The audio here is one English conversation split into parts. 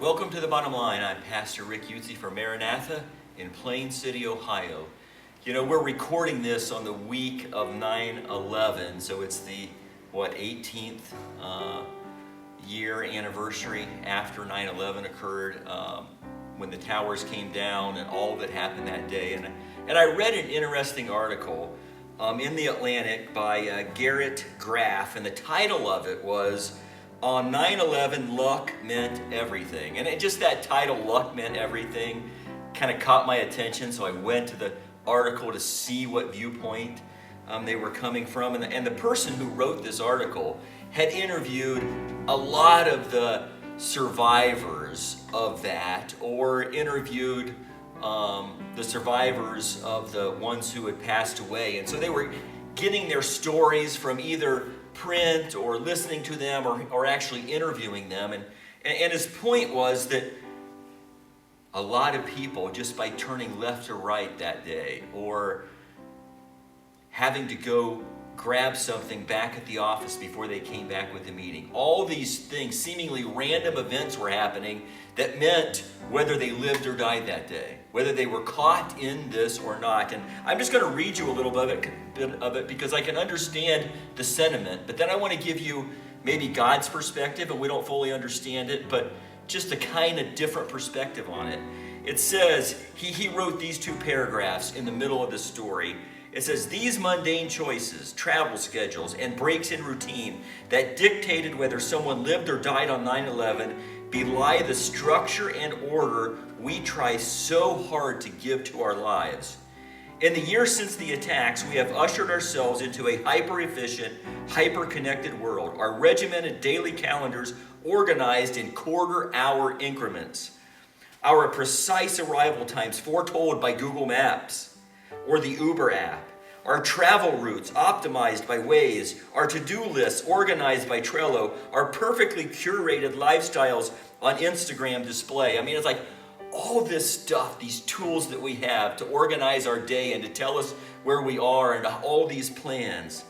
Welcome to The Bottom Line. I'm Pastor Rick Utze from Maranatha in Plain City, Ohio. You know, we're recording this on the week of 9/11, so it's the, 18th year anniversary after 9/11 occurred, when the towers came down and all that happened that day. And I read an interesting article in The Atlantic by Garrett Graff, and the title of it was, "On 9/11, Luck Meant Everything." And just that title, Luck Meant Everything, kind of caught my attention, so I went to the article to see what viewpoint they were coming from. And the person who wrote this article had interviewed a lot of the survivors of that, or interviewed the survivors of the ones who had passed away. And so they were getting their stories from either print or listening to them or actually interviewing them. And his point was that a lot of people, just by turning left or right that day, or having to go grab something back at the office before they came back with the meeting, all these things, seemingly random events were happening that meant whether they lived or died that day, whether they were caught in this or not. And I'm just going to read you a little bit of it because I can understand the sentiment, but then I want to give you maybe God's perspective, and we don't fully understand it, but just a kind of different perspective on it. It says, he wrote these two paragraphs in the middle of the story. It says, "These mundane choices, travel schedules, and breaks in routine that dictated whether someone lived or died on 9/11 belie the structure and order we try so hard to give to our lives. In the years since the attacks, we have ushered ourselves into a hyper-efficient, hyper-connected world. Our regimented daily calendars organized in quarter-hour increments. Our precise arrival times foretold by Google Maps or the Uber app. Our travel routes optimized by Waze. Our to-do lists organized by Trello. Our perfectly curated lifestyles on Instagram display." I mean, it's like all this stuff, these tools that we have to organize our day and to tell us where we are, and all these plans.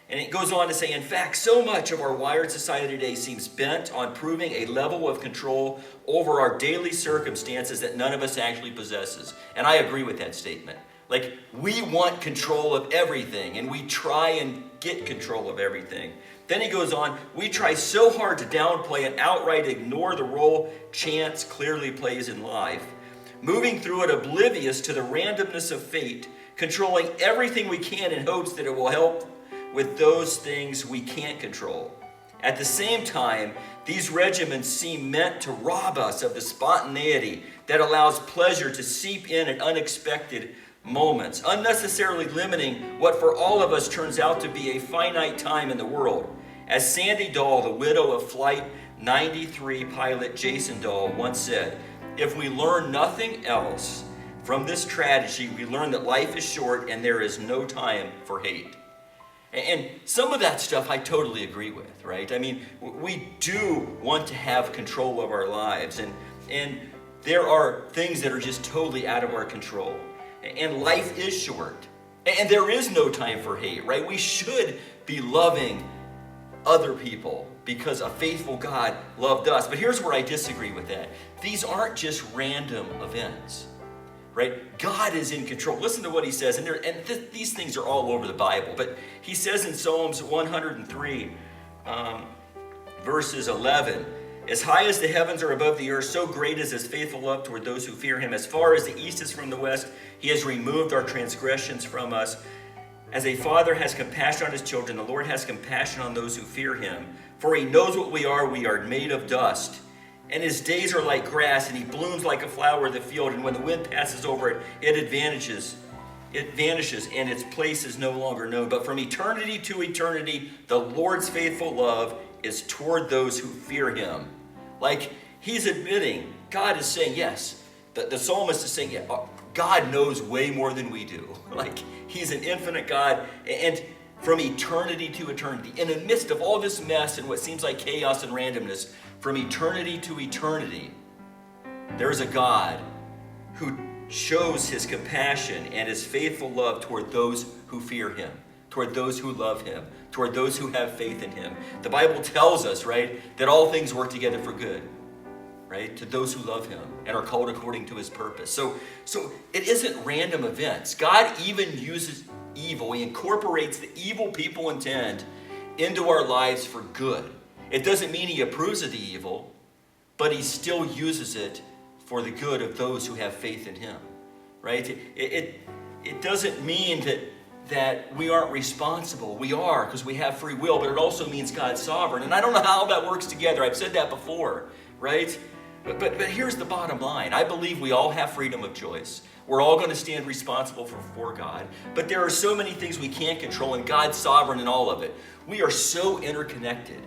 And it goes on to say, "In fact, so much of our wired society today seems bent on proving a level of control over our daily circumstances that none of us actually possesses." And I agree with that statement. Like, we want control of everything, and we try and get control of everything. Then he goes on, "We try so hard to downplay and outright ignore the role chance clearly plays in life, moving through it oblivious to the randomness of fate, controlling everything we can in hopes that it will help with those things we can't control. At the same time, these regimens seem meant to rob us of the spontaneity that allows pleasure to seep in at unexpected moments, unnecessarily limiting what for all of us turns out to be a finite time in the world. As Sandy Dahl, the widow of Flight 93 pilot Jason Dahl, once said, 'If we learn nothing else from this tragedy, we learn that life is short and there is no time for hate.'" And some of that stuff I totally agree with, right? I mean, we do want to have control of our lives, and there are things that are just totally out of our control. And life is short. And there is no time for hate, right? We should be loving other people because a faithful God loved us. But here's where I disagree with that. These aren't just random events, right? God is in control. Listen to what he says. These things are all over the Bible. But he says in Psalms 103, verses 11, "As high as the heavens are above the earth, so great is his faithful love toward those who fear him. As far as the east is from the west, he has removed our transgressions from us. As a father has compassion on his children, the Lord has compassion on those who fear him. For he knows what we are made of dust. And his days are like grass, and he blooms like a flower of the field. And when the wind passes over it, it vanishes, and its place is no longer known. But from eternity to eternity, the Lord's faithful love is toward those who fear him." Like, he's admitting, God is saying, yes, the psalmist is saying, yeah, God knows way more than we do. Like, he's an infinite God, and from eternity to eternity, in the midst of all this mess and what seems like chaos and randomness, from eternity to eternity, there's a God who shows his compassion and his faithful love toward those who fear him, toward those who love him, toward those who have faith in him. The Bible tells us, right, that all things work together for good, right? To those who love him and are called according to his purpose. So it isn't random events. God even uses evil. He incorporates the evil people intend into our lives for good. It doesn't mean he approves of the evil, but he still uses it for the good of those who have faith in him, right? It doesn't mean that we aren't responsible. We are, because we have free will, but it also means God's sovereign. And I don't know how that works together. I've said that before, right? But here's the bottom line. I believe we all have freedom of choice. We're all going to stand responsible for God. But there are so many things we can't control, and God's sovereign in all of it. We are so interconnected.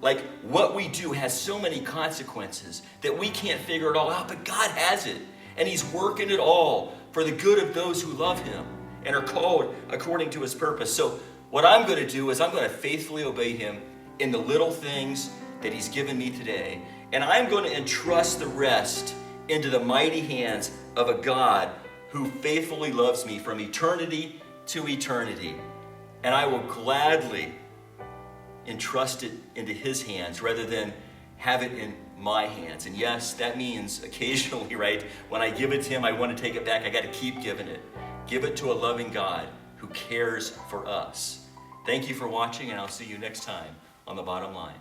Like, what we do has so many consequences that we can't figure it all out, but God has it. And he's working it all for the good of those who love him and are called according to his purpose. So what I'm going to do is I'm going to faithfully obey him in the little things that he's given me today. And I'm going to entrust the rest into the mighty hands of a God who faithfully loves me from eternity to eternity. And I will gladly entrust it into his hands rather than have it in my hands. And yes, that means occasionally, right, when I give it to him, I want to take it back. I got to keep giving it. Give it to a loving God who cares for us. Thank you for watching, and I'll see you next time on The Bottom Line.